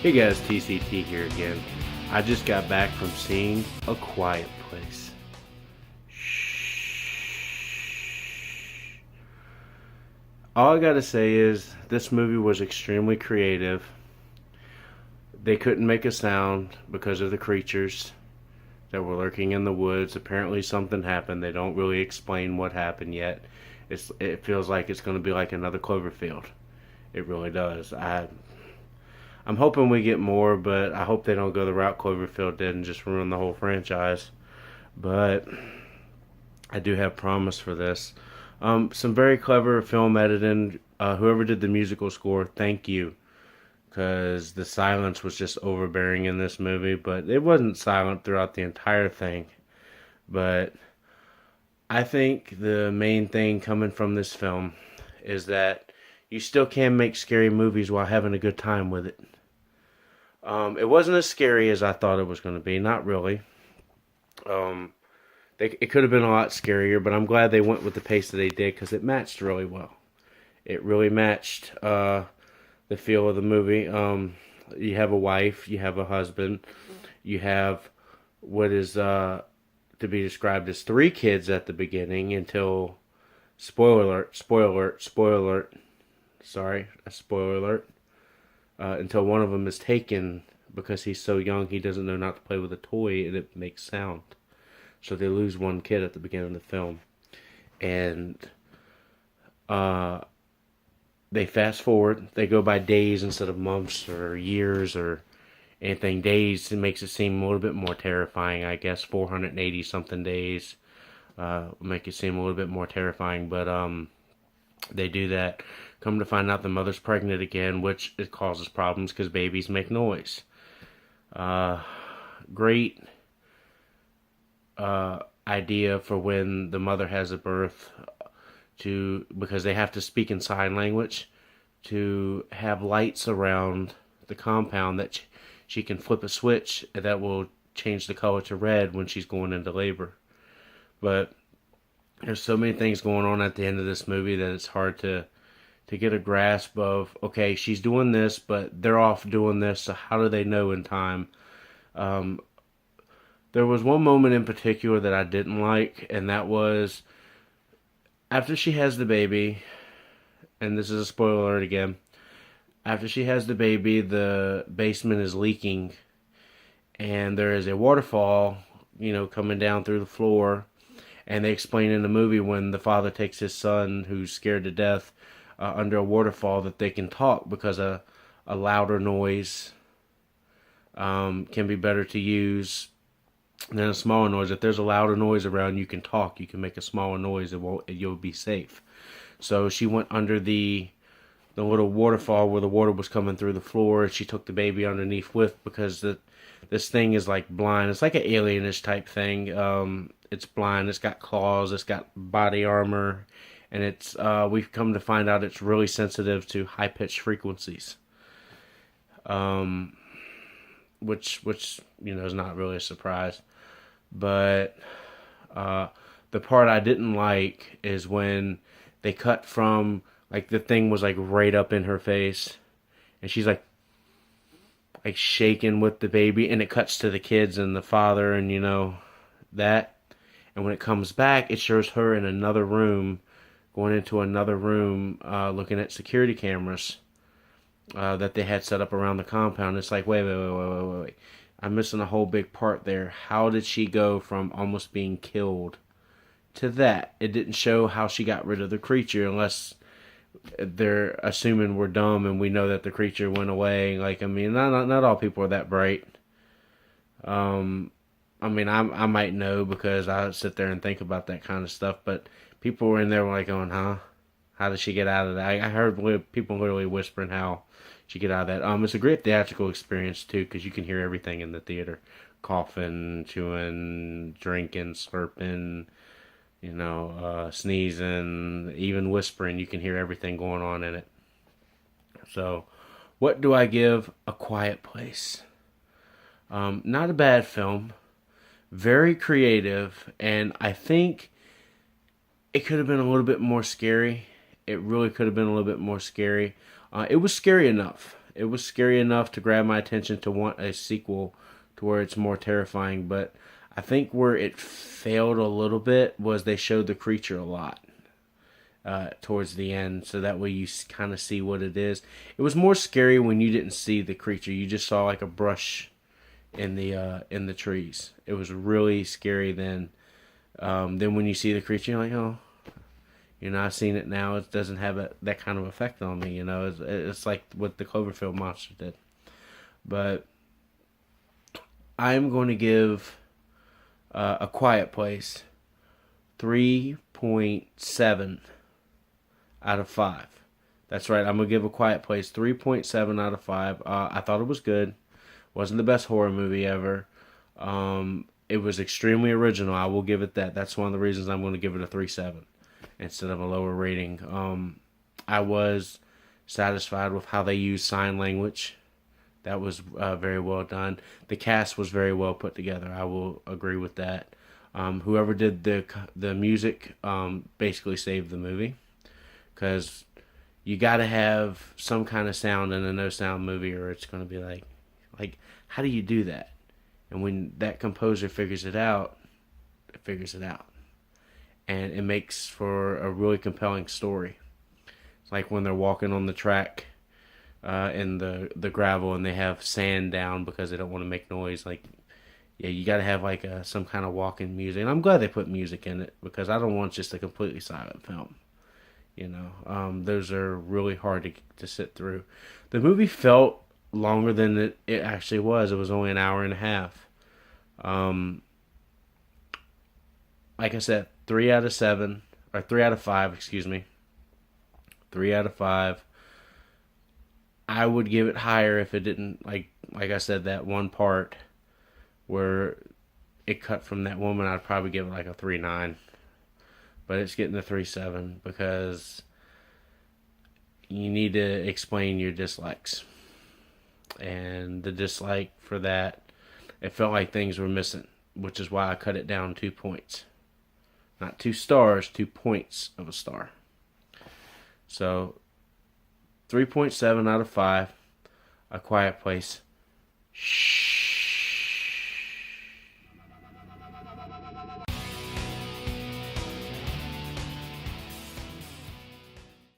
Hey guys, TCT here again. I just got back from seeing A Quiet Place. Shh. All I gotta say is this movie was extremely creative. They couldn't make a sound because of the creatures that were lurking in the woods. Apparently something happened. They don't really explain what happened yet. It feels like it's going to be like another Cloverfield. It really does. I'm hoping we get more, but I hope they don't go the route Cloverfield did and just ruin the whole franchise. But I do have promise for this. Some very clever film editing. Whoever did the musical score, thank you. Because the silence was just overbearing in this movie. But it wasn't silent throughout the entire thing. But I think the main thing coming from this film is that you still can make scary movies while having a good time with it. It wasn't as scary as I thought it was going to be. Not really. It could have been a lot scarier, but I'm glad they went with the pace that they did because it matched really well. It really matched the feel of the movie. You have a wife, you have a husband, you have what is to be described as three kids at the beginning until spoiler alert. Sorry, a spoiler alert. Until one of them is taken because he's so young he doesn't know not to play with a toy and it makes sound. So they lose one kid at the beginning of the film. And they fast forward. They go by days instead of months or years or anything. Days, it makes it seem a little bit more terrifying, I guess. 480 something days make it seem a little bit more terrifying. But they do that. Come to find out the mother's pregnant again, which it causes problems because babies make noise. Great idea for when the mother has a birth because they have to speak in sign language to have lights around the compound that she can flip a switch that will change the color to red when she's going into labor. But there's so many things going on at the end of this movie that it's hard to get a grasp of, okay, she's doing this, but they're off doing this, so how do they know in time? There was one moment in particular that I didn't like, and that was after she has the baby, and this is a spoiler alert again, after she has the baby, the basement is leaking, and there is a waterfall, coming down through the floor, and they explain in the movie when the father takes his son, who's scared to death, under a waterfall, that they can talk because a louder noise can be better to use than a smaller noise. If there's a louder noise around, you can talk. You can make a smaller noise. You'll be safe. So she went under the little waterfall where the water was coming through the floor, and she took the baby underneath with because this thing is like blind. It's like an alienish type thing. It's blind. It's got claws. It's got body armor. And it's we've come to find out it's really sensitive to high pitched frequencies, which is not really a surprise. But the part I didn't like is when they cut from like the thing was like right up in her face, and she's like shaking with the baby, and it cuts to the kids and the father, and that, and when it comes back, it shows her in another room. Going into another room, looking at security cameras that they had set up around the compound. It's like, wait. I'm missing a whole big part there. How did she go from almost being killed to that? It didn't show how she got rid of the creature unless they're assuming we're dumb and we know that the creature went away. Like, I mean, not all people are that bright. I mean, I might know because I sit there and think about that kind of stuff, but people were in there like going, huh? How did she get out of that? I heard people literally whispering how she get out of that. It's a great theatrical experience too because you can hear everything in the theater. Coughing, chewing, drinking, slurping, sneezing, even whispering. You can hear everything going on in it. So, what do I give A Quiet Place? Not a bad film. Very creative, and I think it could have been a little bit more scary. It really could have been a little bit more scary. It was scary enough. It was scary enough to grab my attention to want a sequel to where it's more terrifying. But I think where it failed a little bit was they showed the creature a lot towards the end, so that way you kind of see what it is. It was more scary when you didn't see the creature; you just saw like a brush in the trees. It was really scary then. Then when you see the creature, you're like, oh, I've seen it now. It doesn't have that kind of effect on me. It's like what the Cloverfield monster did. But I'm going to give A Quiet Place 3.7 out of 5. That's right. I'm going to give A Quiet Place 3.7 out of 5. I thought it was good. Wasn't the best horror movie ever. It was extremely original. I will give it that. That's one of the reasons I'm going to give it a 3.7 instead of a lower rating. I was satisfied with how they used sign language. That was very well done. The cast was very well put together. I will agree with that. Whoever did the music basically saved the movie, because you got to have some kind of sound in a no sound movie, or it's going to be like how do you do that? And when that composer figures it out, and it makes for a really compelling story. It's like when they're walking on the track in the gravel, and they have sand down because they don't want to make noise. Like, yeah, you got to have like some kind of walking music. And I'm glad they put music in it, because I don't want just a completely silent film. Those are really hard to sit through. The movie felt longer than it actually was. It was only an hour and a half. Like I said, 3 out of 7, or 3 out of 5, excuse me. 3 out of 5. I would give it higher if it didn't, like I said, that one part where it cut from that woman. I'd probably give it like a 3.9. But it's getting a 3.7 because you need to explain your dislikes. And the dislike for that, it felt like things were missing, which is why I cut it down 2 points. Not 2 stars, 2 points of a star. So, 3.7 out of 5. A Quiet Place. Shh.